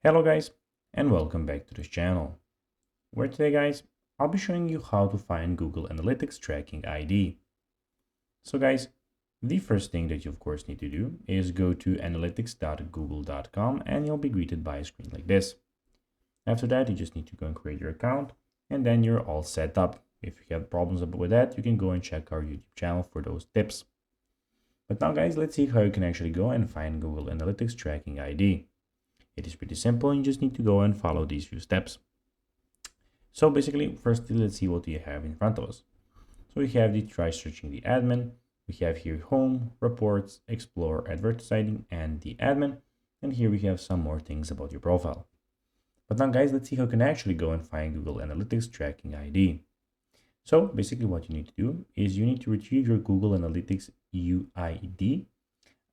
Hello guys, and welcome back to this channel, where today guys, I'll be showing you how to find Google Analytics tracking ID. So guys, the first thing that you of course need to do is go to analytics.google.com and you'll be greeted by a screen like this. After that, you just need to go and create your account and then you're all set up. If you have problems with that, you can go and check our YouTube channel for those tips. But now guys, let's see how you can actually go and find Google Analytics tracking ID. It is pretty simple. You just need to go and follow these few steps. So basically, firstly, let's see what we have in front of us. So we have the try searching the admin. We have here home, reports, explore, advertising, and the admin. And here we have some more things about your profile. But now guys, let's see how you can actually go and find Google Analytics tracking ID. So basically what you need to do is you need to retrieve your Google Analytics UID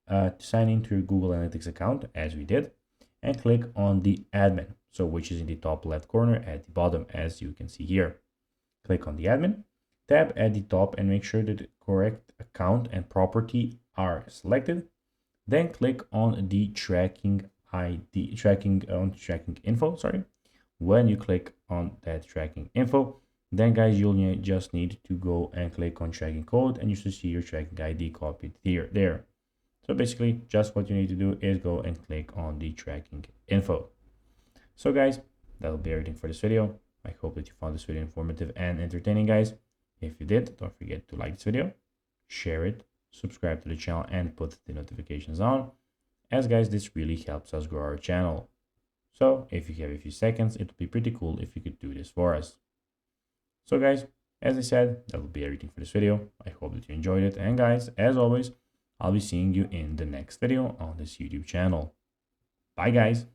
to sign into your Google Analytics account as we did, and click on the admin, so which is in the top left corner at the bottom, as you can see here. Click on the admin, tab at the top and make sure that the correct account and property are selected. Then click on the tracking info. When you click on that tracking info, then guys, you'll just need to go and click on tracking code and you should see your tracking ID copied there. So basically, just what you need to do is go and click on the tracking info. So guys, that'll be everything for this video. I hope that you found this video informative and entertaining, guys. If you did, don't forget to like this video, share it, subscribe to the channel, and put the notifications on, as guys, this really helps us grow our channel. So if you have a few seconds, it would be pretty cool if you could do this for us. So guys, as I said, that will be everything for this video. I hope that you enjoyed it. And guys, as always, I'll be seeing you in the next video on this YouTube channel. Bye guys.